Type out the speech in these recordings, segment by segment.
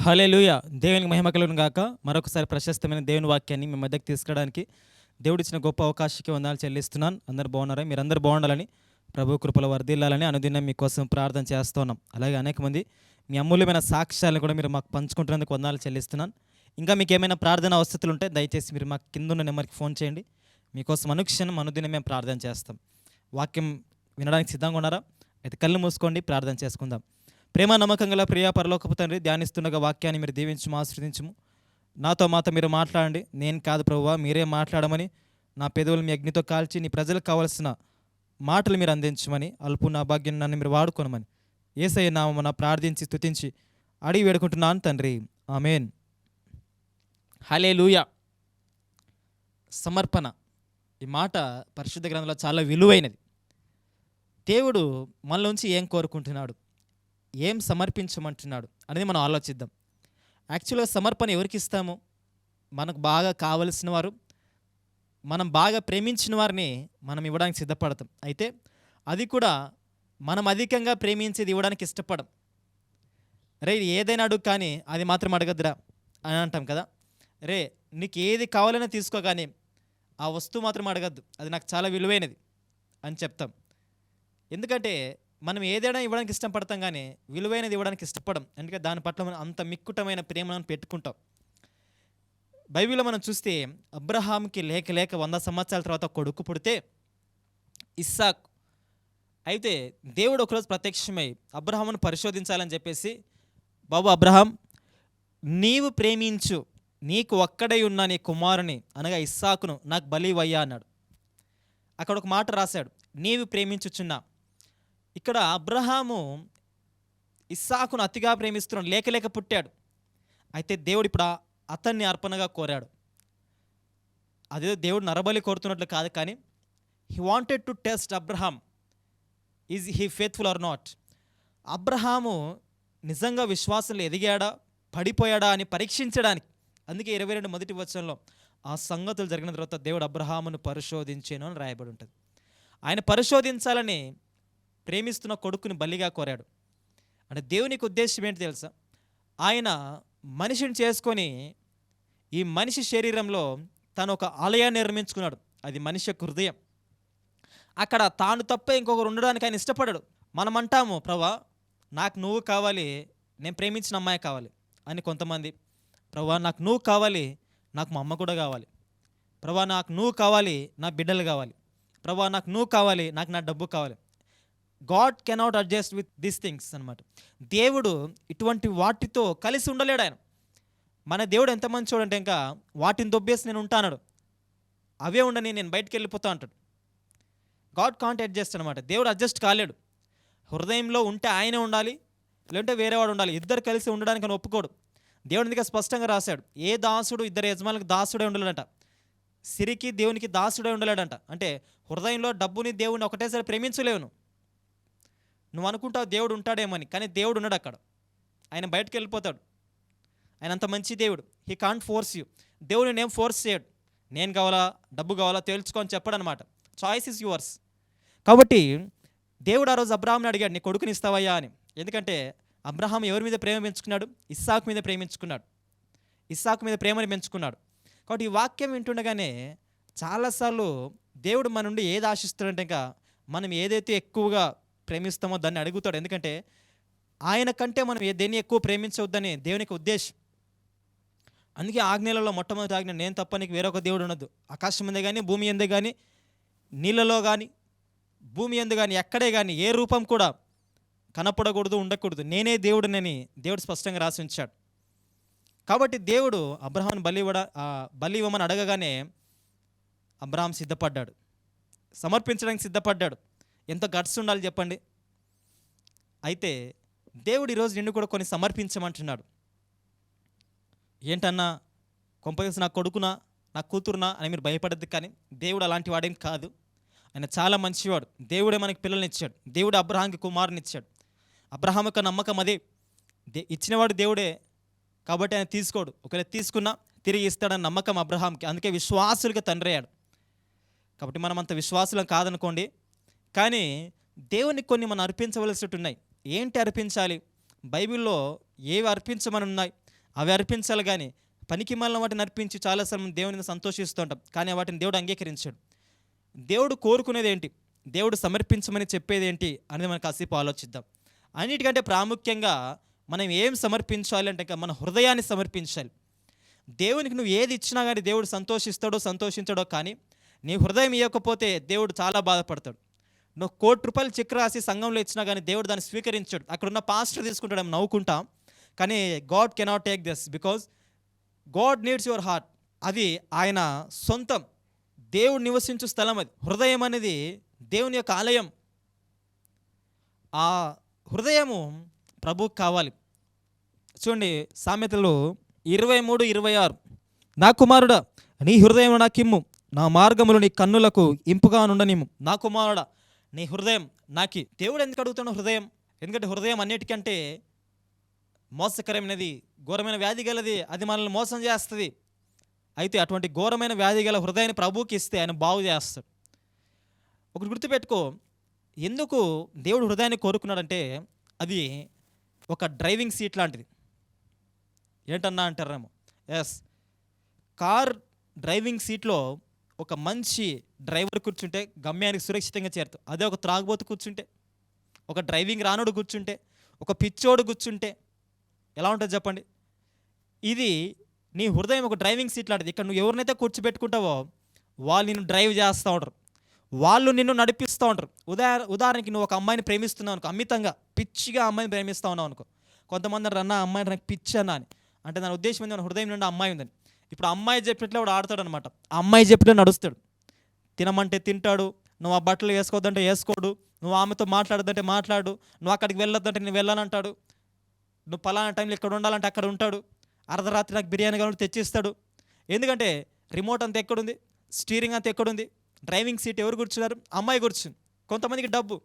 హల్లెలూయా. దేవునికి మహిమ కలుగును గాక. మరొకసారి ప్రశస్తమైన దేవుని వాక్యాన్ని మీ మధ్యకి తీసుకురావడానికి దేవుడిచ్చిన గొప్ప అవకాశానికి వందనాలు చెల్లిస్తున్నాను. అందరూ బాగున్నారా? మీరందరూ బాగుండాలని, ప్రభు కృపలో వర్ధిల్లాలని అనుదినం మీకోసం ప్రార్థన చేస్తున్నాం. అలాగే అనేక మంది మీ అమూల్యమైన సాక్ష్యాలను కూడా మీరు మాకు పంచుకుంటున్నందుకు వందనాలు చెల్లిస్తున్నాను. ఇంకా మీకు ఏమైనా ప్రార్థన అవసరాలు ఉంటే దయచేసి మీరు మాకు కిందున్న నెంబర్కి ఫోన్ చేయండి. మీకోసం అనుక్షణం అనుదినం మేము ప్రార్థన చేస్తాం. వాక్యం వినడానికి సిద్ధంగా ఉన్నారా? అయితే కళ్ళు మూసుకోండి, ప్రార్థన చేసుకుందాం. ప్రేమ నమ్మకం గల ప్రియ పరలోకపు తండ్రి, ధ్యానిస్తుండగా వాక్యాన్ని మీరు దీవించుము, ఆశీర్వదించుము. నాతో మీరు మాట్లాడండి. నేను కాదు ప్రభువా, మీరే మాట్లాడమని నా పెదవులు మీ అగ్నితో కాల్చి నీ ప్రజలకు కావలసిన మాటలు మీరు అందించమని, అల్పు నా భాగ్యం నన్ను మీరు వాడుకోనమని యేసయ్య నామమున ప్రార్థించి స్తుతించి అడిగి వేడుకుంటున్నాను తండ్రి. ఆమేన్. హల్లెలూయా. సమర్పణ ఈ మాట పరిశుద్ధ గ్రంథంలో చాలా విలువైనది. దేవుడు మనలోంచి ఏం కోరుకుంటున్నాడు, ఏం సమర్పించమంటున్నాడు అనేది మనం ఆలోచిద్దాం. యాక్చువల్గా సమర్పణ ఎవరికి ఇస్తాము? మనకు బాగా కావలసిన వారు, మనం బాగా ప్రేమించిన వారిని మనం ఇవ్వడానికి సిద్ధపడతాం. అయితే అది కూడా మనం అధికంగా ప్రేమించేది ఇవ్వడానికి ఇష్టపడం. రే ఏదైనా అడుగు కానీ అది మాత్రం అడగద్దురా అని అంటాం కదా. రే నీకు ఏది కావాలన్నా తీసుకో కానీ ఆ వస్తువు మాత్రం అడగద్దు, అది నాకు చాలా విలువైనది అని చెప్తాం. ఎందుకంటే మనం ఏదైనా ఇవ్వడానికి ఇష్టపడతాం కానీ విలువైనది ఇవ్వడానికి ఇష్టపడం. ఎందుకంటే దాని పట్ల మనం అంత మిక్కుటమైన ప్రేమను పెట్టుకుంటాం. బైబిల్లో మనం చూస్తే అబ్రహాంకి లేక 100 సంవత్సరాల తర్వాత కొడుకు పుడితే ఇస్సాక్. అయితే దేవుడు ఒకరోజు ప్రత్యక్షమై అబ్రహామును పరిశోధించాలని చెప్పేసి, బాబు అబ్రహాం, నీవు ప్రేమించు, నీకు ఒక్కడై ఉన్న నీ కుమారుని అనగా ఇస్సాకును నాకు బలివయ్యా అన్నాడు. అక్కడ ఒక మాట రాశాడు, నీవు ప్రేమించుచున్నా. ఇక్కడ అబ్రహాము ఇస్సాకును అతిగా ప్రేమిస్తున్నాడు, లేక పుట్టాడు. అయితే దేవుడు ఇప్పుడు అతన్ని అర్పణగా కోరాడు. అదే దేవుడు నరబలి కోరుతున్నట్లు కాదు, కానీ he wanted to test Abraham, is he faithful or not. Abraham నిజంగా విశ్వాసంలో ఎదిగాడా పడిపోయాడా అని పరీక్షించడానికి. అందుకే 22 మొదటి వచనంలో ఆ సంగతులు జరిగిన తర్వాత దేవుడు అబ్రహామును పరిశోధించేను అని రాయబడి ఉంటుంది. ఆయన పరిశోధించాలని ప్రేమిస్తున్న కొడుకుని బలిగా కోరాడు. అంటే దేవునికి ఉద్దేశం ఏంటి తెలుసా? ఆయన మనిషిని చేసుకొని ఈ మనిషి శరీరంలో తను ఒక ఆలయాన్ని నిర్మించుకున్నాడు. అది మనిషి యొక్క హృదయం. అక్కడ తాను తప్ప ఇంకొకరు ఉండడానికి ఆయన ఇష్టపడడు. మనం అంటాము, ప్రభా నాకు నువ్వు కావాలి, నేను ప్రేమించిన అమ్మాయి కావాలి అని. కొంతమంది, ప్రభా నాకు నువ్వు కావాలి, నాకు మా అమ్మ కూడా కావాలి. ప్రభా నాకు నువ్వు కావాలి, నా బిడ్డలు కావాలి. ప్రభా నాకు నువ్వు కావాలి, నాకు నా డబ్బు కావాలి. God cannot adjust with these things అనమాట. దేవుడు ఇటువంటి వాటితో కలిసి ఉండలేడు ఆయన. మన దేవుడు ఎంత మంచోడు అంటే ఇంకా వాటిని దొబ్బేసి నేను ఉంటాను, అవే ఉండని నేను బయటికి వెళ్ళిపోతా అంటాడు. గాడ్ కాంట్ అడ్జస్ట్ అనమాట. దేవుడు అడ్జస్ట్ కాలేడు. హృదయంలో ఉంటే ఆయనే ఉండాలి, లేదంటే వేరేవాడు ఉండాలి. ఇద్దరు కలిసి ఉండడానికి అని ఒప్పుకోడు. దేవుడు అందుకే స్పష్టంగా రాశాడు, ఏ దాసుడు ఇద్దరు యజమానులకు దాసుడే ఉండలేడంట. సిరికి దేవునికి దాసుడే ఉండలేడంట. అంటే హృదయంలో డబ్బుని దేవుని ఒకటేసారి ప్రేమించలేవు. నువ్వు అనుకుంటావు దేవుడు ఉంటాడేమని, కానీ దేవుడు ఉన్నాడు అక్కడ. ఆయన బయటకు వెళ్ళిపోతాడు. ఆయన అంత మంచి దేవుడు. He can't force you. దేవుడు నేనేం ఫోర్స్ చేయడు. నేను కావాలా, డబ్బు కావాలా తేల్చుకొని చెప్పడు అనమాట. Choice is yours. కాబట్టి దేవుడు ఆ రోజు అబ్రహాంని అడిగాడు, నీ కొడుకుని ఇస్తావయ్యా అని. ఎందుకంటే అబ్రహాం ఎవరి మీద ప్రేమ పెంచుకున్నాడు? ఇస్సాకు మీద ప్రేమించుకున్నాడు. ఇస్సాకు మీద ప్రేమని పెంచుకున్నాడు. కాబట్టి ఈ వాక్యం వింటుండగానే చాలాసార్లు దేవుడు మన నుండి ఏది ఆశిస్తాడంటే ఇంకా మనం ఏదైతే ఎక్కువగా ప్రేమిస్తామో దాన్ని అడుగుతాడు. ఎందుకంటే ఆయన కంటే మనం దేన్ని ఎక్కువ ప్రేమించవద్దని దేవునికి ఉద్దేశం. అందుకే ఆజ్ఞలలో మొట్టమొదటి ఆజ్ఞ, నేను తప్ప నీకు వేరొక దేవుడు ఉండదు. ఆకాశం ఎందే కానీ, భూమి ఎందే కానీ, నీళ్ళలో కానీ, భూమి ఎందు కానీ, ఎక్కడే కానీ ఏ రూపం కూడా కనపడకూడదు, ఉండకూడదు. నేనే దేవుడినని దేవుడు స్పష్టంగా రాసి ఉంచాడు. కాబట్టి దేవుడు అబ్రహాం బలి ఇవ్వమని అడగగానే అబ్రహాం సిద్ధపడ్డాడు, సమర్పించడానికి సిద్ధపడ్డాడు. ఎంత గట్స్ ఉండాలి చెప్పండి. అయితే దేవుడు ఈరోజు నిన్ను కూడా కొన్ని సమర్పించమంటున్నాడు. ఏంటన్నా, కొంపదీసి నా కొడుకునా, నా కూతురునా అని మీరు భయపడద్దు. కానీ దేవుడు అలాంటి వాడేం కాదు. ఆయన చాలా మంచివాడు. దేవుడే మనకి పిల్లల్ని ఇచ్చాడు. దేవుడు అబ్రహాంకి కుమారుని ఇచ్చాడు. అబ్రహాం యొక్క నమ్మకం అదే, ఇచ్చినవాడు దేవుడే కాబట్టి ఆయన తీసుకోడు. ఒకవేళ తీసుకున్నా తిరిగి ఇస్తాడని నమ్మకం అబ్రహాంకి. అందుకే విశ్వాసులుగా తండ్రి అయ్యాడు. కాబట్టి మనం అంత విశ్వాసులం కాదనుకోండి, కానీ దేవునికి కొన్ని మనం అర్పించవలసి ఉన్నాయి. ఏంటి అర్పించాలి? బైబిల్లో ఏవి అర్పించమని ఉన్నాయి, అవి అర్పించాలి. కానీ పనికి మాలిన వాటిని అర్పించి చాలాసార్లు దేవుని సంతోషిస్తూ ఉంటాం, కానీ వాటిని దేవుడు అంగీకరించాడు. దేవుడు కోరుకునేది ఏంటి, దేవుడు సమర్పించమని చెప్పేది ఏంటి అనేది మనం కాసేపు ఆలోచిద్దాం. అన్నిటికంటే ప్రాముఖ్యంగా మనం ఏం సమర్పించాలి అంటే మన హృదయాన్ని సమర్పించాలి. దేవునికి నువ్వు ఏది ఇచ్చినా కానీ దేవుడు సంతోషించాడో, కానీ నీ హృదయం ఇవ్వకపోతే దేవుడు చాలా బాధపడతాడు. నువ్వు ₹1,00,00,000 చెక్ రాసి సంఘంలో ఇచ్చినా కానీ దేవుడు దాన్ని స్వీకరించాడు. అక్కడున్న పాస్టర్ తీసుకుంటాడు, నవ్వుకుంటాం, కానీ God cannot take this because God needs your heart. అది ఆయన సొంతం, దేవుడు నివసించు స్థలం. అది హృదయం అనేది దేవుని యొక్క ఆలయం. ఆ హృదయము ప్రభువుకు కావాలి. చూడండి, సామెతలు 23:26, నా కుమారుడా నీ హృదయం నాకిమ్ము, నా మార్గములు నీ కన్నులకు ఇంపుగా నుండనిమ్ము. నా కుమారుడా నీ హృదయం నాకి. దేవుడు ఎందుకు అడుగుతున్నాడు హృదయం? ఎందుకంటే హృదయం అన్నిటికంటే మోసకరమైనది, ఘోరమైన వ్యాధి గలది. అది మనల్ని మోసం చేస్తుంది. అయితే అటువంటి ఘోరమైన వ్యాధి గల హృదయాన్ని ప్రభువుకి ఇస్తే ఆయన బాగు చేస్తాడు. ఒకటి గుర్తుపెట్టుకో, ఎందుకు దేవుడు హృదయాన్ని కోరుకున్నాడంటే అది ఒక డ్రైవింగ్ సీట్ లాంటిది. ఏంటన్నా అంటారేమో, ఎస్, కార్ డ్రైవింగ్ సీట్లో ఒక మంచి డ్రైవర్ కూర్చుంటే గమ్యానికి సురక్షితంగా చేరుతాం. అదే ఒక త్రాగుబోతు కూర్చుంటే, ఒక డ్రైవింగ్ రానోడు కూర్చుంటే, ఒక పిచ్చోడు కూర్చుంటే ఎలా ఉంటుంది చెప్పండి? ఇది నీ హృదయం ఒక డ్రైవింగ్ సీట్ లాంటిది. ఇక్కడ నువ్వు ఎవరినైతే కూర్చోబెట్టుకుంటావో వాళ్ళు నిన్ను డ్రైవ్ చేస్తూ ఉంటారు, వాళ్ళు నిన్ను నడిపిస్తూ ఉంటారు. ఉదాహరణకి నువ్వు ఒక అమ్మాయిని ప్రేమిస్తున్నావు అనుకో, అమితంగా పిచ్చిగా అమ్మాయిని ప్రేమిస్తూ ఉన్నావు అనుకో. కొంతమంది అన్న అమ్మాయి నాకు పిచ్చి అన్నా అని అంటే దాని ఉద్దేశం ఏంది, మన హృదయం నుండి అమ్మాయి ఉందని. ఇప్పుడు అమ్మాయి చెప్పినట్లు వాడు ఆడతాడు అనమాట. ఆ అమ్మాయి చెప్పినట్టు నడుస్తాడు. తినమంటే తింటాడు, నువ్వు ఆ బట్టలు వేసుకోవద్దంటే వేసుకోడు, నువ్వు ఆమెతో మాట్లాడద్దంటే మాట్లాడు, నువ్వు అక్కడికి వెళ్ళొద్దంటే నేను వెళ్ళానంటాడు, నువ్వు పలానా టైంలో ఇక్కడ ఉండాలంటే అక్కడ ఉంటాడు, అర్ధరాత్రి నాకు బిర్యానీ కావాలంటే తెచ్చిస్తాడు. ఎందుకంటే రిమోట్ అంతా ఎక్కడుంది, స్టీరింగ్ అంతా ఎక్కడుంది, డ్రైవింగ్ సీట్ ఎవరు కూర్చున్నారు? అమ్మాయి కూర్చుంది. కొంతమందికి డబ్బు,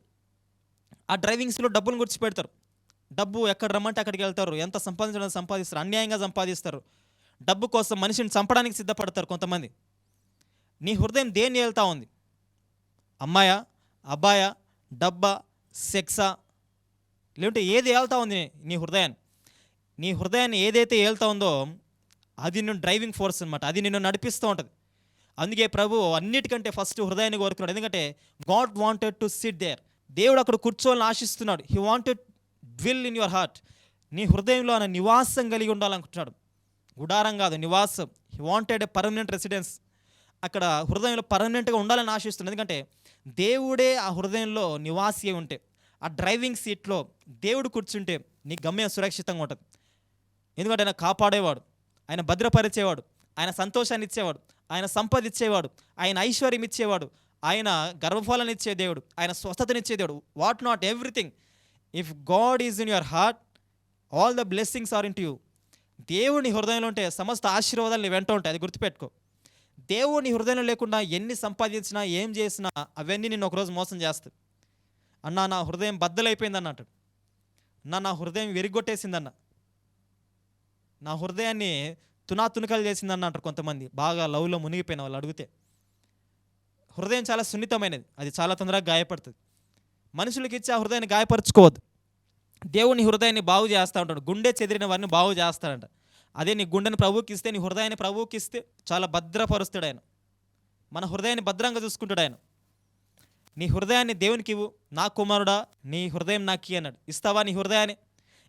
ఆ డ్రైవింగ్ సీట్లో డబ్బును కూర్చిపెడతారు. డబ్బు ఎక్కడ రమ్మంటే అక్కడికి వెళ్తారు, ఎంత సంపాదించడానికి సంపాదిస్తారు, అన్యాయంగా సంపాదిస్తారు. డబ్బు కోసం మనిషిని చంపడానికి సిద్ధపడతారు కొంతమంది. నీ హృదయం దేన్ని వెళ్తూ ఉంది? అమ్మాయా, అబ్బాయా, డబ్బా, సెక్సా, లేదంటే ఏది వెళ్తూ ఉంది నీ హృదయాన్ని? నీ హృదయాన్ని ఏదైతే వెళ్తూ ఉందో అది నిన్ను డ్రైవింగ్ ఫోర్స్ అనమాట, అది నిన్ను నడిపిస్తూ ఉంటుంది. అందుకే ప్రభు అన్నిటికంటే ఫస్ట్ హృదయాన్ని కోరుకున్నాడు. ఎందుకంటే God wanted to sit there. దేవుడు అక్కడ కూర్చోవాలని ఆశిస్తున్నాడు. He wanted dwell in your heart. నీ హృదయంలో ఆయన నివాసం కలిగి ఉండాలనుకుంటున్నాడు. గుడారం కాదు, నివాసం. He wanted a permanent residence. అక్కడ హృదయంలో పర్మనెంట్గా ఉండాలని ఆశిస్తున్నాడు. ఎందుకంటే దేవుడే ఆ హృదయంలో నివాసి ఉంటే, ఆ డ్రైవింగ్ సీట్లో దేవుడు కూర్చుంటే నీ గమ్యం సురక్షితంగా ఉంటుంది. ఎందుకంటే ఆయన కాపాడేవాడు, ఆయన భద్రపరిచేవాడు, ఆయన సంతోషాన్ని ఇచ్చేవాడు, ఆయన సంపద ఇచ్చేవాడు, ఆయన ఐశ్వర్యం ఇచ్చేవాడు, ఆయన గర్వఫలాన్ని ఇచ్చే దేవుడు, ఆయన స్వస్థతనిచ్చే దేవుడు. What not everything. If God is in your heart, all the blessings are in to you. దేవుని హృదయంలో ఉంటే సమస్త ఆశీర్వాదాలు నీ వెంట ఉంటాయి. అది గుర్తుపెట్టుకో. దేవుని హృదయంలో లేకుండా ఎన్ని సంపాదించినా ఏం చేసినా అవన్నీ నిన్ను ఒకరోజు మోసం చేస్తాయి. అన్నా నా హృదయం బద్దలైపోయిందన్న అంటాడు. నా హృదయం విరిగొట్టేసిందన్న, నా హృదయాన్ని తునాతునకలు చేసిందన్న అంటారు కొంతమంది. బాగా లవ్లో మునిగిపోయిన వాళ్ళు అడిగితే. హృదయం చాలా సున్నితమైనది, అది చాలా తొందరగా గాయపడుతుంది. మనుషులకి ఇచ్చి ఆ హృదయాన్ని గాయపరచుకోవద్దు. దేవుని హృదయాన్ని బాగు చేస్తూ ఉంటాడు. గుండె చెదిరిన వారిని బాగు చేస్తాడంట. అదే నీ గుండెని ప్రభువుకి ఇస్తే, నీ హృదయాన్ని ప్రభువుకి ఇస్తే చాలా భద్రపరుస్తాడు ఆయన. మన హృదయాన్ని భద్రంగా చూసుకుంటాడు ఆయన. నీ హృదయాన్ని దేవునికి ఇవ్వు. నా కుమారుడా నీ హృదయం నాకు అన్నాడు. ఇస్తావా నీ హృదయాన్ని?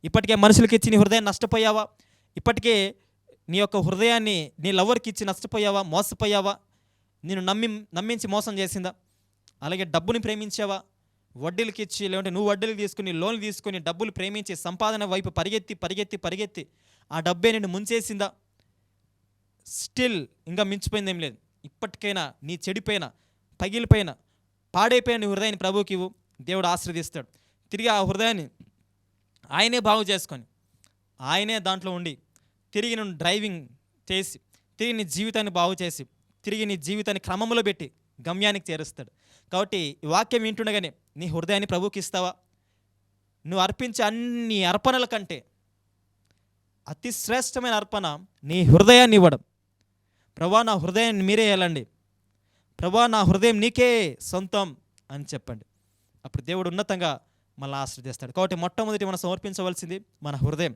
ఇప్పటికే మనుషులకి ఇచ్చి నీ హృదయాన్ని నష్టపోయావా? ఇప్పటికే నీ యొక్క హృదయాన్ని నీ లవర్కి ఇచ్చి నష్టపోయావా? మోసపోయావా? నేను నమ్మించి మోసం చేసిందా? అలాగే డబ్బుని ప్రేమించావా? వడ్డీలకి ఇచ్చి, లేదంటే నువ్వు వడ్డీలు తీసుకుని, లోన్లు తీసుకుని, డబ్బులు ప్రేమించి సంపాదన వైపు పరిగెత్తి ఆ డబ్బే నిన్ను ముంచేసిందా? స్టిల్ ఇంకా మించిపోయిందేం లేదు. ఇప్పటికైనా నీ చెడిపోయిన, పగిలిపోయిన, పాడైపోయిన నీ హృదయాన్ని ప్రభువుకి ఇవ్వు. దేవుడు ఆశీర్వదిస్తాడు. తిరిగి ఆ హృదయాన్ని ఆయనే బాగు చేసుకొని, ఆయనే దాంట్లో ఉండి తిరిగి నువ్వు డ్రైవింగ్ చేసి, తిరిగి నీ జీవితాన్ని బాగు చేసి, తిరిగి నీ జీవితాన్ని క్రమంలో పెట్టి గమ్యానికి చేరుస్తాడు. కాబట్టి ఈ వాక్యం వింటుండగానే నీ హృదయాన్ని ప్రభువుకి ఇస్తావా? నువ్వు అర్పించే అన్ని అర్పణల కంటే అతి శ్రేష్టమైన అర్పణ నీ హృదయాన్ని ఇవ్వడం. ప్రభా నా హృదయాన్ని మీరే వెళ్ళండి, ప్రభా నా హృదయం నీకే సొంతం అని చెప్పండి. అప్పుడు దేవుడు ఉన్నతంగా మళ్ళీ ఆశీర్వదిస్తాడు. కాబట్టి మొట్టమొదటి మనం సమర్పించవలసింది మన హృదయం.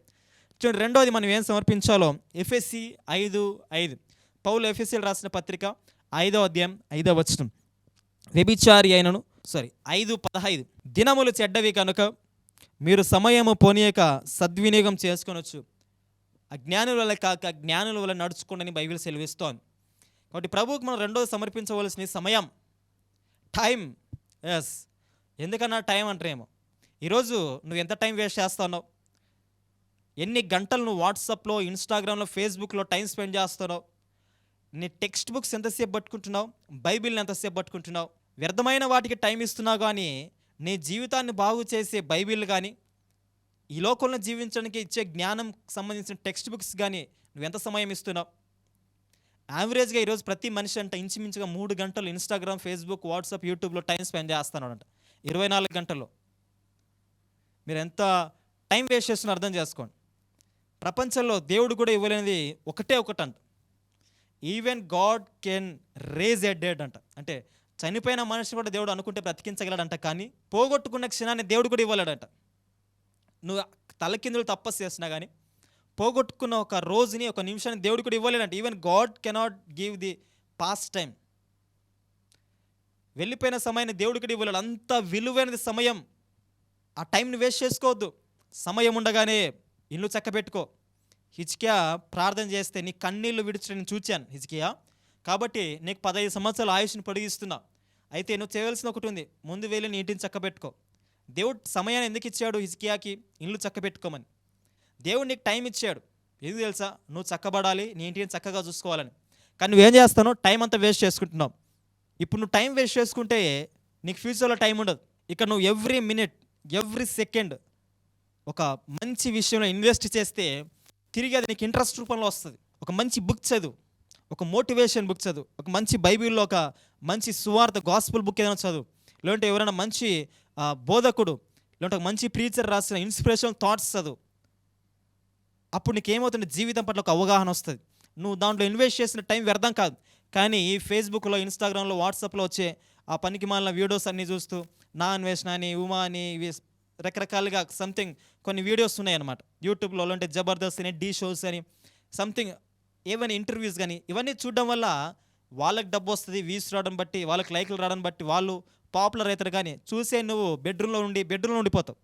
చూడండి, రెండోది మనం ఏం సమర్పించాలో ఎఫెసీ 5:5. పౌలు ఎఫెసీలు రాసిన పత్రిక 5వ అధ్యాయం 5వ వచనం. వ్యభిచారి అయినను 5:15. దినములు చెడ్డవి కనుక మీరు సమయము పోనీయక సద్వినియోగం చేసుకొనొచ్చు, అజ్ఞానుల వల్ల కాక జ్ఞానుల వల్ల నడుచుకోండి బైబిల్ సెలవిస్తోంది. కాబట్టి ప్రభువుకు మనం రెండోది సమర్పించవలసిన సమయం, టైం. ఎస్, ఎందుకన్నా టైం అంటారేమో. ఈరోజు నువ్వు ఎంత టైం వేస్ట్ చేస్తున్నావు, ఎన్ని గంటలు నువ్వు వాట్సాప్లో, ఇన్స్టాగ్రామ్లో, ఫేస్బుక్లో టైం స్పెండ్ చేస్తున్నావు, నీ టెక్స్ట్ బుక్స్ ఎంతసేపు పట్టుకుంటున్నావు, బైబిల్ని ఎంతసేపు పట్టుకుంటున్నావు, వ్యర్థమైన వాటికి టైం ఇస్తున్నావు. కానీ నీ జీవితాన్ని బాగు చేసే బైబిల్ కానీ, ఈ లోకంలో జీవించడానికి ఇచ్చే జ్ఞానం సంబంధించిన టెక్స్ట్ బుక్స్ కానీ నువ్వు ఎంత సమయం ఇస్తున్నావు? యావరేజ్గా ఈరోజు ప్రతి మనిషి అంట ఇంచుమించుగా 3 గంటలు ఇన్స్టాగ్రామ్, ఫేస్బుక్, వాట్సాప్, యూట్యూబ్లో టైం స్పెండ్ చేస్తున్నాడంట 24 గంటల్లో. మీరు ఎంత టైం వేస్ట్ చేస్తున్నా అర్థం చేసుకోండి. ప్రపంచంలో దేవుడు కూడా ఇవ్వలేనిది ఒకటంట, even God can raise a dead అంట. అంటే చనిపోయిన మనిషిని కూడా దేవుడు అనుకుంటే బ్రతికించగలడంట. కానీ పోగొట్టుకున్న క్షణాన్ని దేవుడు కూడా ఇవ్వలేడంట. నువ్వు తలకిందులు తపస్సు చేసినా కానీ పోగొట్టుకున్న ఒక రోజుని, ఒక నిమిషాన్ని దేవుడు కూడా ఇవ్వలేడంట. Even God cannot give the past time. వెళ్ళిపోయిన సమయాన్ని దేవుడు కూడా ఇవ్వలేడు. అంత విలువైనది సమయం. ఆ టైంని వేస్ట్ చేసుకోవద్దు. సమయం ఉండగానే ఇల్లు చక్కబెట్టుకో. హిజ్కియా ప్రార్థన చేస్తే నీ కన్నీళ్లు విడిచడం నేను చూచాను హిజ్కియా, కాబట్టి నీకు 15 సంవత్సరాల ఆయుష్ని పొడిగిస్తున్నా. అయితే నువ్వు చేయవలసిన ఒకటి ఉంది, ముందు వెళ్ళి నీ ఇంటిని చక్కబెట్టుకో. దేవుడు సమయాన్ని ఎందుకు ఇచ్చాడు హిజ్కియాకి? ఇల్లు చక్కబెట్టుకోమని. దేవుడు నీకు టైం ఇచ్చాడు, ఎందుకు తెలుసా? నువ్వు చక్కబడాలి, నీ ఇంటిని చక్కగా చూసుకోవాలని. కానీ నువ్వేం చేస్తావు? టైం అంతా వేస్ట్ చేసుకుంటున్నావు. ఇప్పుడు నువ్వు టైం వేస్ట్ చేసుకుంటే నీకు ఫ్యూచర్లో టైం ఉండదు. ఇక నువ్వు ఎవ్రీ మినిట్, ఎవ్రీ సెకండ్ ఒక మంచి విషయంలో ఇన్వెస్ట్ చేస్తే తిరిగి అది నీకు ఇంట్రెస్ట్ రూపంలో వస్తుంది. ఒక మంచి బుక్ చదువు, ఒక మోటివేషన్ బుక్ చదువు, ఒక మంచి బైబిల్లో ఒక మంచి సువార్త గాస్పుల్ బుక్ ఏదైనా చదువు, లేదంటే ఎవరైనా మంచి బోధకుడు, లేదంటే ఒక మంచి ప్రీచర్ రాసిన ఇన్స్పిరేషనల్ థాట్స్ చదువు. అప్పుడు నీకేమవుతుంది? జీవితం పట్ల ఒక అవగాహన వస్తుంది. నువ్వు దాంట్లో ఇన్వెస్ట్ చేసిన టైం వ్యర్థం కాదు. కానీ ఈ ఫేస్బుక్లో, ఇన్స్టాగ్రామ్లో, వాట్సాప్లో వచ్చే ఆ పనికి మాలిన వీడియోస్ అన్నీ చూస్తూ నా అన్వేషణ అని, ఉమా అని, ఇవి రకరకాలుగా సంథింగ్ కొన్ని వీడియోస్ ఉన్నాయి అన్నమాట యూట్యూబ్లో. అంటే జబర్దస్త్ అని, డీ షోస్ అని, సంథింగ్ ఏవైనా ఇంటర్వ్యూస్ కానీ, ఇవన్నీ చూడడం వల్ల వాళ్ళకి డబ్బు వస్తుంది, వ్యూస్ రావడం బట్టి, వాళ్ళకి లైక్లు రావడం బట్టి వాళ్ళు పాపులర్ అవుతారు. కానీ చూసే నువ్వు బెడ్రూమ్లో ఉండిపోతావు.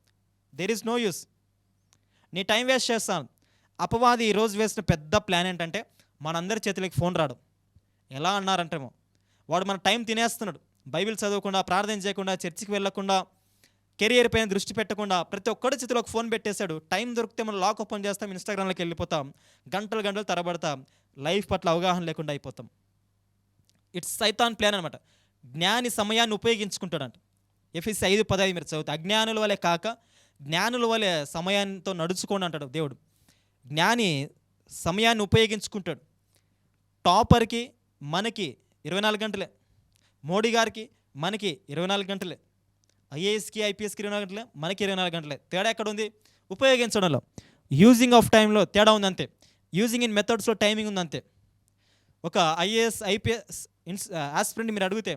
There is no use. నీ టైం వేస్ట్ చేస్తాను. అపవాది ఈరోజు వేసిన పెద్ద ప్లాన్ ఏంటంటే మనందరి చేతులకి ఫోన్ రావడం. ఎలా అన్నారంటేమో, వాడు మన టైం తినేస్తున్నాడు. బైబిల్ చదవకుండా, ప్రార్థన చేయకుండా, చర్చికి వెళ్ళకుండా, కెరియర్ పైన దృష్టి పెట్టకుండా ప్రతి ఒక్కడి చేతిలో ఒక ఫోన్ పెట్టేశాడు. టైం దొరికితే మనం లాక్ ఓపెన్ చేస్తాం, ఇన్స్టాగ్రామ్లోకి వెళ్ళిపోతాం, గంటలు తరబడతాం, లైఫ్ పట్ల అవగాహన లేకుండా అయిపోతాం. ఇట్స్ సైతాన్ ప్లాన్ అనమాట. జ్ఞాని సమయాన్ని ఉపయోగించుకుంటాడంట. ఎఫెసీ 5:15 మీరు చదివితే, అజ్ఞానుల వలె కాక జ్ఞానుల వలె సమయంతో నడుచుకోండి అంటాడు దేవుడు. జ్ఞాని సమయాన్ని ఉపయోగించుకుంటాడు. టాపర్కి మనకి 24 గంటలే, మోడీ గారికి మనకి 24 గంటలే, ఐఏఎస్కి, ఐపీఎస్కి 24 గంటలే, మనకి 24 గంటలే. తేడా ఎక్కడ ఉంది? ఉపయోగించడంలో, యూజింగ్ ఆఫ్ టైంలో తేడా ఉంది అంతే. యూజింగ్ ఇన్ మెథడ్స్లో టైమింగ్ ఉంది అంతే. ఒక ఐఏఎస్, ఐపీఎస్ ఆస్పిరెంట్ మీరు అడిగితే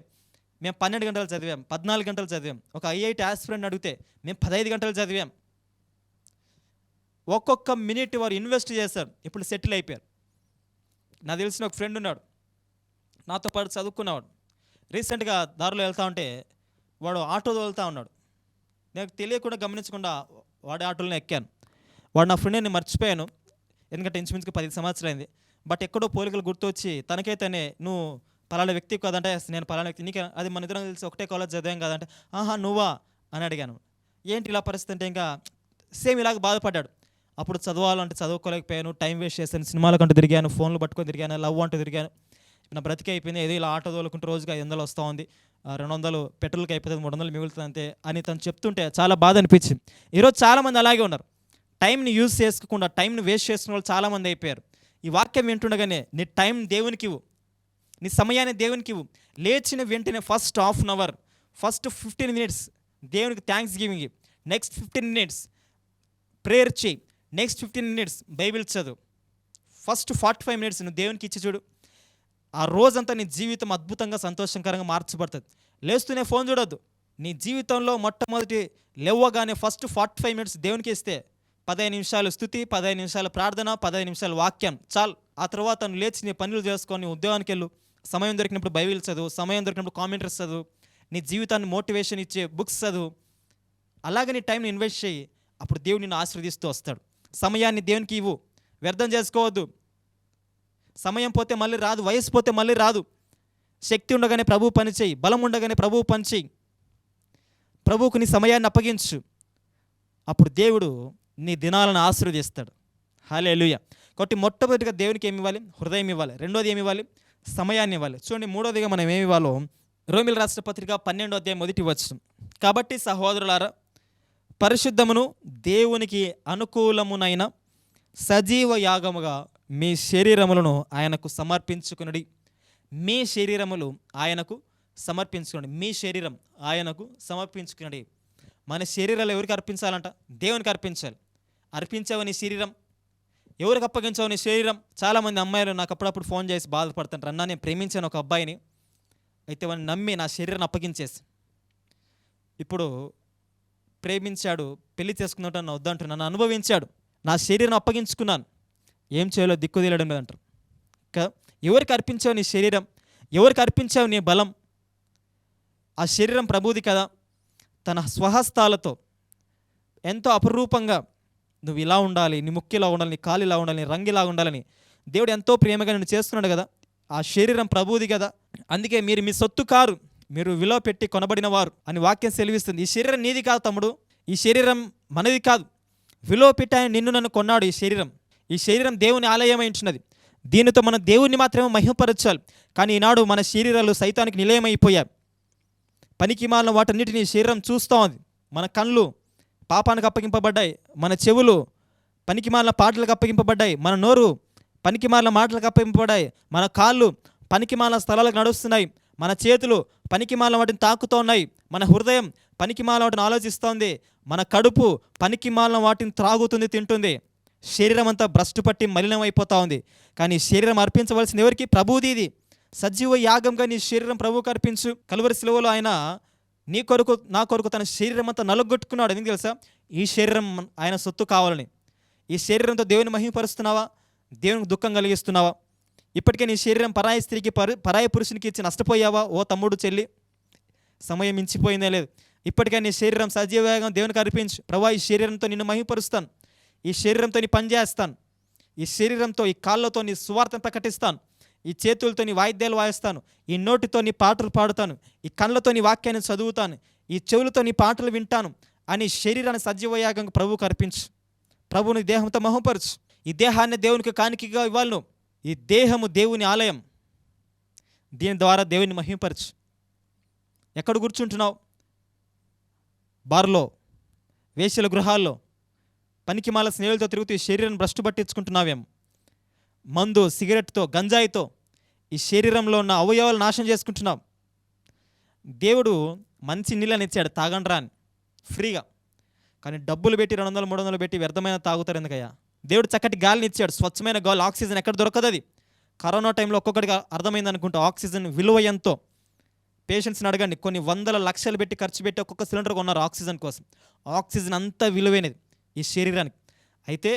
మేము 12 గంటలు చదివాం, 14 గంటలు చదివాం. ఒక ఐఐటి ఆస్పిరెంట్ అడిగితే మేము 15 గంటలు చదివాం. ఒక్కొక్క మినిట్ వారు ఇన్వెస్ట్ చేశారు, ఇప్పుడు సెటిల్ అయిపోయారు. నాకు తెలిసిన ఒక ఫ్రెండ్ ఉన్నాడు, నాతో పాటు చదువుకున్నవాడు. రీసెంట్గా దారిలో వెళ్తూ ఉంటే వాడు ఆటో తోలుతూ ఉన్నాడు. నాకు తెలియకుండా, గమనించకుండా వాడి ఆటోలను ఎక్కాను. వాడు నా ఫ్రెండ్, నేను మర్చిపోయాను, ఎందుకంటే ఇంచుమించుగా 10 సంవత్సరాలు అయింది. బట్ ఎక్కడో పోలికలు గుర్తొచ్చి తనకైతేనే, నువ్వు పలానా వ్యక్తి కదంటే, నేను పలానా వ్యక్తి, నీకే అది మన ఇద్దరం తెలిసి ఒకటే కాలేజ్ చదివాం కదంటే, ఆహా నువ్వా అని అడిగాను. ఏంటి ఇలా పరిస్థితి అంటే, ఇంకా సేమ్ ఇలాగ బాధపడ్డాడు. అప్పుడు చదవాలంటే చదువుకోలేకపోయాను, టైం వేస్ట్ చేశాను, సినిమాలకంటూ తిరిగాను, ఫోన్లు పట్టుకొని తిరిగాను, లవ్ అంటూ తిరిగాను. నా బ్రతికి అయిపోయింది, ఏదో ఇలా ఆటో తోలుకుంటూ రోజుగా 500 వస్తూ ఉంది, 200 పెట్రోల్కి అయిపోతుంది, 300 మిగులుతుంది అంతే అని తను చెప్తుంటే చాలా బాధ అనిపించింది. ఈరోజు చాలామంది అలాగే ఉన్నారు. టైంని యూజ్ చేసుకోకుండా టైంని వేస్ట్ చేసుకున్న వాళ్ళు చాలామంది అయిపోయారు. ఈ వాక్యం వింటుండగానే నీ టైం దేవునికి ఇవ్వు, నీ సమయాన్ని దేవునికి ఇవ్వు. లేచిన వెంటనే first half an hour, first 15 minutes దేవునికి thanksgiving, next 15 minutes prayer చేయి, నెక్స్ట్ 15 మినిట్స్ బైబిల్ చదువు, ఫస్ట్ 45 మినిట్స్ నువ్వు దేవునికి ఇచ్చి చూడు. ఆ రోజంతా నీ జీవితం అద్భుతంగా, సంతోషకరంగా మార్చబడుతుంది. లేస్తూనే ఫోన్ చూడొద్దు. నీ జీవితంలో మొట్టమొదటి లేవగానే ఫస్ట్ 45 మినిట్స్ దేవునికి ఇస్తే 15 నిమిషాలు స్తుతి, 15 నిమిషాలు ప్రార్థన, 15 నిమిషాలు వాక్యం చాలు. ఆ తర్వాత నువ్వు లేచి నీ పనులు చేసుకొని ఉద్యోగానికి వెళ్ళు. సమయం దొరికినప్పుడు బైబిల్ చదువు, సమయం దొరికినప్పుడు కామెంటరీస్ చదువు, నీ జీవితాన్ని మోటివేషన్ ఇచ్చే బుక్స్ చదువు. అలాగే నీ టైంని ఇన్వెస్ట్ చేయి. అప్పుడు దేవుడు నిన్ను ఆశీర్వదిస్తూ వస్తాడు. సమయాన్ని దేవునికి ఇవ్వు, వ్యర్థం చేసుకోవద్దు. సమయం పోతే మళ్ళీ రాదు, వయసు పోతే మళ్ళీ రాదు. శక్తి ఉండగానే ప్రభువు పని చేయి, బలం ఉండగానే ప్రభువు పని చేయి. ప్రభువుకు నీ సమయాన్ని అప్పగించు. అప్పుడు దేవుడు నీ దినాలను ఆశీర్వదిస్తాడు. హల్లెలూయా. కాబట్టి మొట్టమొదటిగా దేవునికి ఏమి ఇవ్వాలి? హృదయం ఇవ్వాలి. రెండోది ఏమి ఇవ్వాలి? సమయాన్ని ఇవ్వాలి. చూడండి, మూడోదిగా మనం ఏమి ఇవ్వాలో రోమీయుల రాసిన పత్రిక 12వ అధ్యాయం 1వ వచనం. కాబట్టి సహోదరులారా, పరిశుద్ధమును దేవునికి అనుకూలమునైన సజీవ యాగముగా మీ శరీరములను ఆయనకు సమర్పించుకునుడి. మీ శరీరములు ఆయనకు సమర్పించుకోండి. మీ శరీరం ఆయనకు సమర్పించుకునండి. మన శరీరాలు ఎవరికి అర్పించాలంట? దేవునికి అర్పించాలి. అర్పించావు నీ శరీరం, ఎవరికి అప్పగించావు నీ శరీరం? చాలామంది అమ్మాయిలు నాకు అప్పుడప్పుడు ఫోన్ చేసి బాధపడుతుంటారు, అన్నా నేను ప్రేమించాను ఒక అబ్బాయిని, అయితే వాడిని నమ్మి నా శరీరాన్ని అప్పగించేసి, ఇప్పుడు ప్రేమించాడు, పెళ్లి చేసుకున్నట్టు నన్ను వద్దంటారు, నన్ను అనుభవించాడు, నా శరీరం అప్పగించుకున్నాను, ఏం చేయాలో దిక్కు తెలియడం లేదంటారు. ఎవరికి అర్పించావు నీ శరీరం? ఎవరికి అర్పించావు నీ బలం? ఆ శరీరం ప్రభువుది కదా. తన స్వహస్తాలతో ఎంతో అపురూపంగా నువ్వు ఇలా ఉండాలి, నీ ముక్కు ఇలా ఉండాలి, నీ కాలు ఇలా ఉండాలి, నీ రంగు ఇలా ఉండాలని దేవుడు ఎంతో ప్రేమగా నిన్ను చేస్తున్నాడు కదా. ఆ శరీరం ప్రభువుది కదా. అందుకే మీరు మీ సొత్తు కారు, మీరు విలువ పెట్టి కొనబడిన వారు అని వాక్యం సెలవిస్తుంది. ఈ శరీరం నీది కాదు తమ్ముడు, ఈ శరీరం మనది కాదు. విలువ పెట్టి ఆయన నిన్ను నన్ను కొన్నాడు. ఈ శరీరం దేవుని ఆలయమై ఉంటున్నది. దీనితో మనం దేవుణ్ణి మాత్రమే మహిమపరచాలి. కానీ ఈనాడు మన శరీరాలు సైతానికి నిలయమైపోయాయి. పనికి మాలిన వాటన్నిటిని శరీరం చూస్తూ ఉంది. మన కళ్ళు పాపానికి అప్పగింపబడ్డాయి, మన చెవులు పనికి మాలిన పాటలకు అప్పగింపబడ్డాయి, మన నోరు పనికి మాలిన మాటలకు అప్పగింపబడ్డాయి, మన కాళ్ళు పనికి మాలిన స్థలాలకు నడుస్తున్నాయి, మన చేతులు పనికి మాలిన వాటిని తాకుతూ ఉన్నాయి, మన హృదయం పనికి మాలిన వాటిని ఆలోచిస్తోంది, మన కడుపు పనికి మాలిన వాటిని త్రాగుతుంది, తింటుంది. శరీరం అంతా భ్రష్టు పట్టి మలినం అయిపోతూ ఉంది. కానీ శరీరం అర్పించవలసింది ఎవరికి? ప్రభువుది. ఇది సజీవ యాగంగా నీ శరీరం ప్రభువుకు అర్పించు. కలువరి శిలువలో ఆయన నీ కొరకు నా కొరకు తన శరీరం అంతా నలుగొట్టుకున్నాడు. ఎందుకు తెలుసా? ఈ శరీరం ఆయన సొత్తు కావాలని. ఈ శరీరంతో దేవుని మహిమపరుస్తున్నావా? దేవునికి దుఃఖం కలిగిస్తున్నావా? ఇప్పటికే నీ శరీరం పరాయి స్త్రీకి పరాయి పురుషునికి ఇచ్చి నష్టపోయావా? ఓ తమ్ముడు చెల్లి, సమయం మించిపోయిందే లేదు. ఇప్పటికే నీ శరీరం సజీవయాగం దేవునికి అర్పించు. ప్రభువా, ఈ శరీరంతో నిన్ను మహిమపరుస్తాను, ఈ శరీరంతో నీ పని చేస్తాను, ఈ శరీరంతో ఈ కాళ్ళతో నీ సువార్తను ప్రకటిస్తాను, ఈ చేతులతో నీ వాయిద్యాలు వాయిస్తాను, ఈ నోటితో నీ పాటలు పాడుతాను, ఈ కళ్ళతో నీ వాక్యాన్ని చదువుతాను, ఈ చెవులతో నీ పాటలు వింటాను అని శరీరాన్ని సజీవయాగంగా ప్రభువుకు అర్పించు. ప్రభువుని దేహంతో మహిమపరచు. ఈ దేహాన్ని దేవునికి కానికగా ఇవ్వాలి. ఈ దేహము దేవుని ఆలయం. దీని ద్వారా దేవుని మహిమపరచు. ఎక్కడ కూర్చుంటున్నావు? బార్లో, వేశ్యల గృహాల్లో, పనికి మాల స్నేహితులతో తిరుగుతూ ఈ శరీరాన్ని భ్రష్టు పట్టించుకుంటున్నావేమో. మందు, సిగరెట్తో, గంజాయితో ఈ శరీరంలో ఉన్న అవయవాలు నాశనం చేసుకుంటున్నావు. దేవుడు మంచి నీళ్ళని ఇచ్చాడు, తాగండ్రా అని ఫ్రీగా. కానీ డబ్బులు పెట్టి 200, 300 పెట్టి వ్యర్థమైన తాగుతారు ఎందుకయ్యా? దేవుడు చక్కటి గాలిని ఇచ్చాడు, స్వచ్ఛమైన గాలి, ఆక్సిజన్ ఎక్కడ దొరకదు. అది కరోనా టైంలో ఒక్కొక్కటిగా అర్థమైంది అనుకుంటా ఆక్సిజన్ విలువ ఎంతో. పేషెంట్స్ని అడగండి, కొన్ని 100 లక్షలు పెట్టి ఖర్చు పెట్టి ఒక్కొక్క సిలిండర్ కొన్నారు ఆక్సిజన్ కోసం. ఆక్సిజన్ అంతా విలువైనది ఈ శరీరానికి. అయితే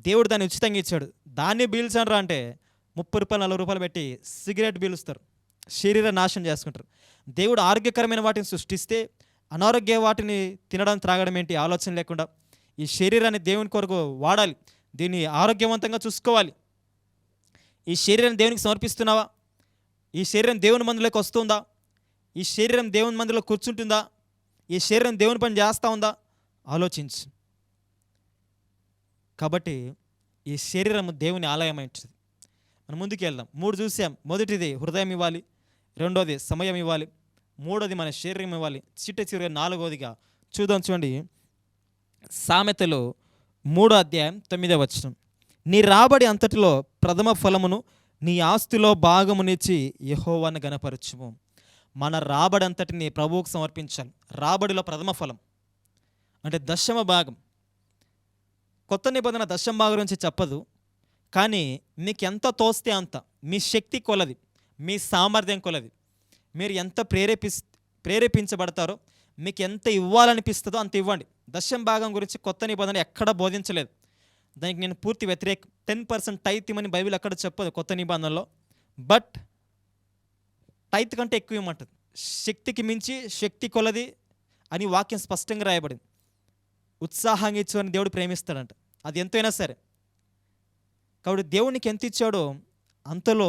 దేవుడు దాన్ని ఉచితంగా ఇచ్చాడు. దాన్ని పీల్చండ్రా అంటే 30 రూపాయలు 40 రూపాయలు పెట్టి సిగరెట్ పీలుస్తారు, శరీర నాశనం చేసుకుంటారు. దేవుడు ఆరోగ్యకరమైన వాటిని సృష్టిస్తే అనారోగ్య వాటిని తినడం, త్రాగడం ఏంటి ఆలోచన లేకుండా ఈ శరీరాన్ని దేవుని కొరకు వాడాలి. దీన్ని ఆరోగ్యవంతంగా చూసుకోవాలి. ఈ శరీరాన్ని దేవునికి సమర్పిస్తున్నావా? ఈ శరీరం దేవుని మందిలోకి వస్తుందా? ఈ శరీరం దేవుని మందిలో కూర్చుంటుందా? ఈ శరీరం దేవుని పని చేస్తూ ఉందా? ఆలోచించు. కాబట్టి ఈ శరీరం దేవుని ఆలయం ఉంటుంది. మనం ముందుకు వెళ్దాం. 3 చూసాం. మొదటిది హృదయం ఇవ్వాలి, రెండోది సమయం ఇవ్వాలి, మూడోది మన శరీరం ఇవ్వాలి. చిట్ట 4వదిగా చూద్దాం. చూడండి, సామెతలు 3వ అధ్యాయం 9వ వచనం. నీ రాబడి అంతటిలో ప్రథమ ఫలమును నీ ఆస్తిలో భాగమునిచ్చి యెహోవాను గణపరచుము. మన రాబడి అంతటిని ప్రభువుకు సమర్పించాలి. రాబడిలో ప్రథమ ఫలం అంటే దశమ భాగం. కొత్త నిబంధన దశమ భాగం గురించి చెప్పదు, కానీ మీకు ఎంత తోస్తే అంత, మీ శక్తి కొలది, మీ సామర్థ్యం కొలది, మీరు ఎంత ప్రేరేపించబడతారో, మీకు ఎంత ఇవ్వాలనిపిస్తుందో అంత ఇవ్వండి. దశమ భాగం గురించి కొత్త నిబంధన ఎక్కడ బోధించలేదు. దానికి నేను పూర్తి వ్యతిరేక. 10% టైత్ ఇవ్వమని బైబిల్ ఎక్కడ చెప్పదు కొత్త నిబంధనలో. బట్ టైత్ కంటే ఎక్కువ ఇవ్వమంటుంది. శక్తికి మించి శక్తి కొలది అని వాక్యం స్పష్టంగా రాయబడింది. ఉత్సాహంగా ఇచ్చు అని దేవుడు ప్రేమిస్తాడంట, అది ఎంతైనా సరే. కాబట్టి దేవునికి ఎంత ఇచ్చాడో అంతలో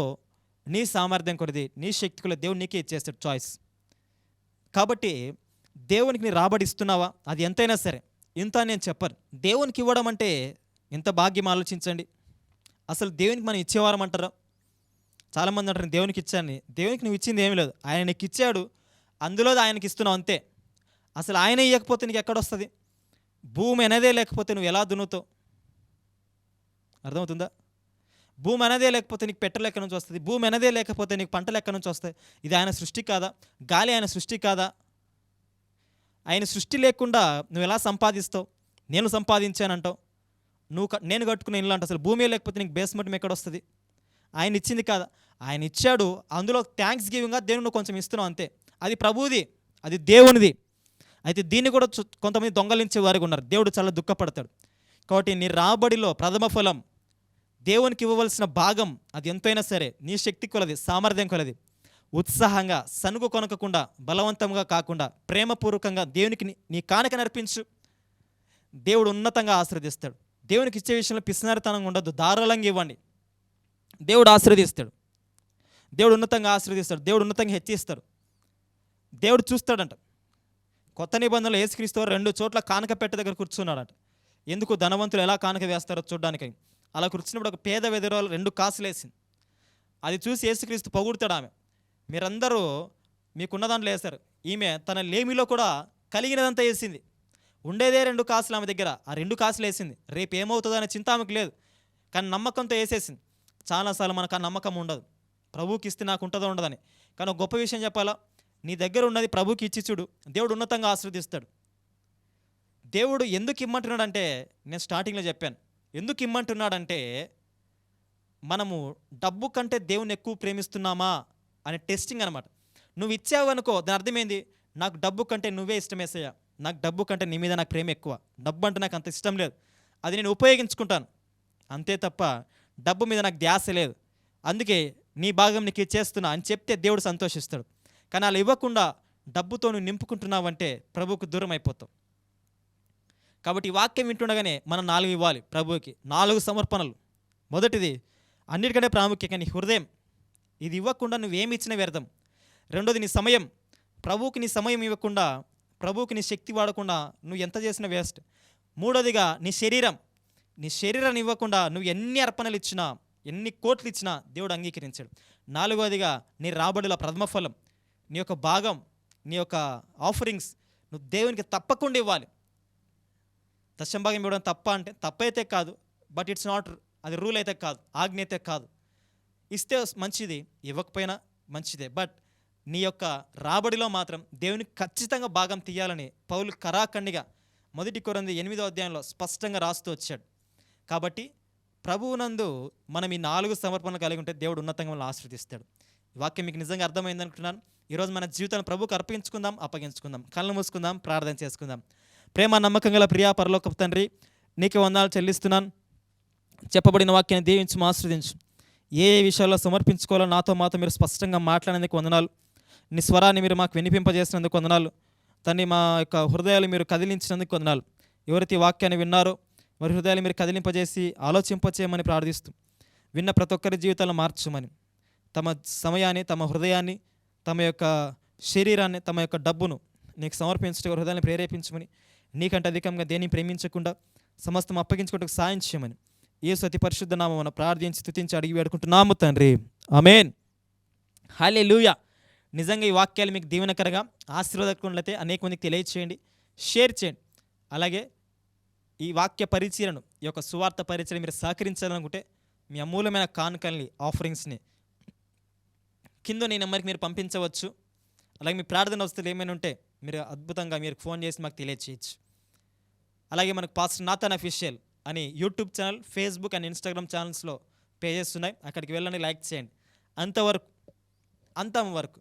నీ సామర్థ్యం కొలది, నీ శక్తి కొలది దేవుడు నీకే ఇచ్చేస్తాడు చాయిస్. కాబట్టి దేవునికి నీ రాబడి ఇస్తున్నావా, అది ఎంతైనా సరే. ఇంత నేను చెప్పను. దేవునికి ఇవ్వడం అంటే ఎంత భాగ్యం ఆలోచించండి. అసలు దేవునికి మనం ఇచ్చేవారం అంటారా? చాలామంది అంటారు దేవునికి ఇచ్చాను. దేవునికి నువ్వు ఇచ్చింది ఏమీ లేదు, ఆయన నీకు ఇచ్చాడు, అందులో ఆయనకి ఇస్తున్నావు అంతే. అసలు ఆయన ఇవ్వకపోతే నీకు ఎక్కడొస్తుంది? భూమి అనేదే లేకపోతే నువ్వు ఎలా దున్నుతావు? అర్థమవుతుందా? భూమి అనేదే లేకపోతే నీకు పెట్రోల్ ఎక్కడి నుంచి వస్తుంది? భూమి అనేదే లేకపోతే నీకు పంటలు ఎక్కడి నుంచి వస్తాయి? ఇది ఆయన సృష్టి కాదా? గాలి ఆయన సృష్టి కాదా? ఆయన సృష్టి లేకుండా నువ్వు ఎలా సంపాదిస్తావు? నేను సంపాదించానంటావు, నేను కట్టుకునే ఇల్లు అంటే అసలు భూమి లేకపోతే నీకు బేస్మెంట్ ఎక్కడ వస్తుంది? ఆయన ఇచ్చింది కాదా? ఆయన ఇచ్చాడు, అందులో థ్యాంక్స్ గివింగ్గా దేవుని కొంచెం ఇస్తున్నావు అంతే. అది ప్రభువుది, అది దేవునిది. అయితే దీన్ని కూడా కొంతమంది దొంగలించే వారికి ఉన్నారు. దేవుడు చాలా దుఃఖపడతాడు. కాబట్టి నీ రాబడిలో ప్రథమ ఫలం, దేవునికి ఇవ్వవలసిన భాగం, అది ఎంతైనా సరే నీ శక్తి కొలది, సామర్థ్యం కొలది, ఉత్సాహంగా సనుగు కొనకకుండా, బలవంతంగా కాకుండా ప్రేమపూర్వకంగా దేవునికి నీ కానుక నర్పించు. దేవుడు ఉన్నతంగా ఆశీర్వదిస్తాడు. దేవునికి ఇచ్చే విషయంలో పిసినారితనంగా ఉండొద్దు, ధారాళంగా ఇవ్వండి. దేవుడు ఆశీర్వదిస్తాడు, దేవుడు ఉన్నతంగా ఆశీర్వదిస్తాడు, దేవుడు ఉన్నతంగా హెచ్చిస్తాడు. దేవుడు చూస్తాడంట. కొత్త నిబంధనలో యేసుక్రీస్తు 2 చోట్ల కానుక పెట్టె దగ్గర కూర్చున్నాడంట. ఎందుకు? ధనవంతులు ఎలా కానుక వేస్తారో చూడడానికి. అలా కూర్చున్నప్పుడు ఒక పేద వెధవరాలు 2 కాసులు వేసింది. అది చూసి యేసుక్రీస్తు పొగుడుతాడు. ఆమె, మీరందరూ మీకున్న దాంట్లో వేశారు, ఈమె తన లేమిలో కూడా కలిగినదంతా వేసింది. ఉండేదే 2 కాసులు ఆమె దగ్గర, ఆ 2 కాసులు వేసింది. రేపు ఏమవుతుందో అనే చింత ఆమెకు లేదు, కానీ నమ్మకంతో వేసేసింది. చాలాసార్లు మనకు ఆ నమ్మకం ఉండదు, ప్రభువుకి ఇస్తే నాకు ఉంటుందో ఉండదని. కానీ ఒక గొప్ప విషయం చెప్పాలా, నీ దగ్గర ఉన్నది ప్రభుకి ఇచ్చి చూడు, దేవుడు ఉన్నతంగా ఆశీర్వదిస్తాడు. దేవుడు ఎందుకు ఇమ్మంటున్నాడంటే, నేను స్టార్టింగ్లో చెప్పాను, ఎందుకు ఇమ్మంటున్నాడంటే మనము డబ్బు కంటే దేవుని ఎక్కువ ప్రేమిస్తున్నామా అనే టెస్టింగ్ అనమాట. నువ్వు ఇచ్చావు అనుకో, దాని అర్థమైంది, నాకు డబ్బు కంటే నువ్వే ఇష్టమేసయ్యా, నాకు డబ్బు కంటే నీ మీద నాకు ప్రేమ ఎక్కువ, డబ్బు అంటే నాకు అంత ఇష్టం లేదు, అది నేను ఉపయోగించుకుంటాను అంతే తప్ప డబ్బు మీద నాకు ధ్యాస లేదు, అందుకే నీ భాగం నీకు ఇచ్చేస్తున్నా అని చెప్తే దేవుడు సంతోషిస్తాడు. కానీ అలా ఇవ్వకుండా డబ్బుతో నువ్వు నింపుకుంటున్నావంటే ప్రభువుకు దూరం అయిపోతావు. కాబట్టి ఈ వాక్యం వింటుండగానే మనం 4 ఇవ్వాలి ప్రభువుకి. 4 సమర్పణలు. మొదటిది, అన్నిటికంటే ప్రాముఖ్యంగా నీ హృదయం. ఇది ఇవ్వకుండా నువ్వేమి ఇచ్చినా వ్యర్థం. రెండోది నీ సమయం. ప్రభువుకి నీ సమయం ఇవ్వకుండా, ప్రభువుకి నీ శక్తి వాడకుండా నువ్వు ఎంత చేసినా వేస్ట్. మూడోదిగా నీ శరీరం. నీ శరీరాన్ని ఇవ్వకుండా నువ్వు ఎన్ని అర్పణలు ఇచ్చినా, ఎన్ని కోట్లు ఇచ్చినా దేవుడు అంగీకరించాడు. నాలుగోదిగా నీ రాబడిలో ప్రథమ ఫలం, నీ యొక్క భాగం, నీ యొక్క ఆఫరింగ్స్ నువ్వు దేవునికి తప్పకుండా ఇవ్వాలి. దశంభాగం ఇవ్వడం తప్ప అంటే తప్పైతే కాదు, బట్ ఇట్స్ నాట్, అది రూల్ అయితే కాదు, ఆజ్ఞ అయితే కాదు. ఇస్తే మంచిది, ఇవ్వకపోయినా మంచిదే. బట్ నీ యొక్క రాబడిలో మాత్రం దేవునికి ఖచ్చితంగా భాగం తీయాలని పౌలు కరాఖండిగా 1 కొరింథీ 8వ అధ్యాయంలో స్పష్టంగా రాస్తూ వచ్చాడు. కాబట్టి ప్రభువునందు మనం ఈ 4 సమర్పణలు కలిగి ఉంటే దేవుడు ఉన్నతంగా మనల్ని ఆశీర్వదిస్తాడు. ఈ వాక్యం మీకు నిజంగా అర్థమైంది అనుకుంటున్నాను. ఈరోజు మన జీవితాన్ని ప్రభువుకు అర్పించుకుందాం, అప్పగించుకుందాం, కళ్ళు మూసుకుందాం, ప్రార్థన చేసుకుందాం. ప్రేమ నమ్మకం గల ప్రియా పరలోకపు తండ్రి, నీకే వందనాలు చెల్లిస్తున్నాను. చెప్పబడిన వాక్యాన్ని దీవించి ఆశీర్వదించు. ఏ విషయాల్లో సమర్పించుకోవాలో నాతో మీరు స్పష్టంగా మాట్లాడేందుకు వందనాలు. నీ స్వరాన్ని మీరు మాకు వినిపింపజేసినందుకు వందనాలు తండ్రి. మా యొక్క హృదయాలు మీరు కదిలించినందుకు వందనాలు. ఎవరైతే ఈ వాక్యాన్ని విన్నారో వారి హృదయాలు మీరు కదిలింపజేసి ఆలోచింపచేయమని ప్రార్థిస్తూ, విన్న ప్రతి ఒక్కరి జీవితాలను మార్చమని, తమ సమయాన్ని, తమ హృదయాన్ని, తమ యొక్క శరీరాన్ని, తమ యొక్క డబ్బును నీకు సమర్పించే హృదయాన్ని ప్రేరేపించమని, నీకంటే అధికంగా దేన్ని ప్రేమించకుండా సమస్తం అప్పగించుకుంటూ సాయం చేయమని యేసు అతి పరిశుద్ధ నామమున ప్రార్థించి స్తుతించి అడిగి వేడుకుంటున్నాము తండ్రి. ఆమేన్. హల్లెలూయా. నిజంగా ఈ వాక్యాలు మీకు దీవెనకరంగా ఆశీర్వాదకరమైతే అనేక మందికి తెలియచేయండి, షేర్ చేయండి. అలాగే ఈ వాక్య పరిచయను, ఈ యొక్క సువార్త పరిచయం మీరు సహకరించాలనుకుంటే మీ అమూల్యమైన కానుకల్ని, ఆఫరింగ్స్ని కింద నీ నెంబర్కి మీరు పంపించవచ్చు. అలాగే మీ ప్రార్థన వస్తువులు ఏమైనా ఉంటే మీరు అద్భుతంగా మీరు ఫోన్ చేసి మాకు తెలియచేయచ్చు. అలాగే మనకు పాస్టర్ నాథన్ అఫీషియల్ అని YouTube channel, Facebook and Instagram ఛానల్స్లో పేజెస్ ఉన్నాయి, అక్కడికి వెళ్ళండి, లైక్ చేయండి. అంతవరకు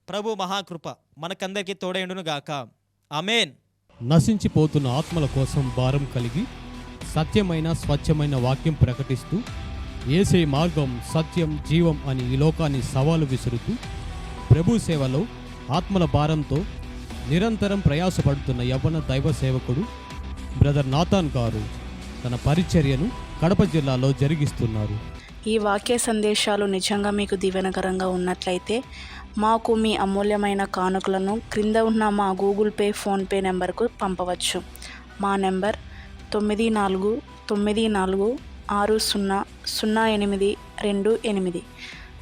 ప్రభు మహాకృప మనకందరికీ తోడైండును గాక. ఆమేన్. నశించిపోతున్న ఆత్మల కోసం భారం కలిగి సత్యమైన స్వచ్ఛమైన వాక్యం ప్రకటిస్తూ యేసే మార్గం సత్యం జీవం అని ఈ లోకాన్ని సవాలు విసురుతూ ప్రభు సేవలో ఆత్మల భారంతో నిరంతరం ప్రయాసపడుతున్న యవ్వన దైవ సేవకుడు బ్రదర్ నాథాన్ గారు తన పరిచర్యను కడప జిల్లాలో జరిగిస్తున్నారు. ఈ వాక్య సందేశాలు నిజంగా మీకు దీవెనకరంగా ఉన్నట్లయితే మాకు మీ అమూల్యమైన కానుకలను క్రింద ఉన్న మా గూగుల్ పే ఫోన్పే నెంబర్కు పంపవచ్చు. మా నెంబర్ 9444600828.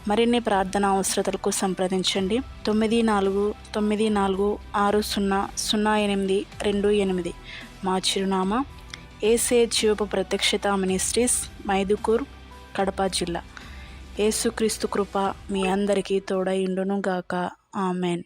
మరిన్ని ప్రార్థనా అవసరతలకు సంప్రదించండి. 9444600828. మా చిరునామా ఏసే జీవపు ప్రత్యక్షత మినిస్ట్రీస్, మైదుకూర్, కడప జిల్లా. యేసుక్రీస్తు కృప మీ అందరికీ తోడై ఉండును గాక. ఆమెన్.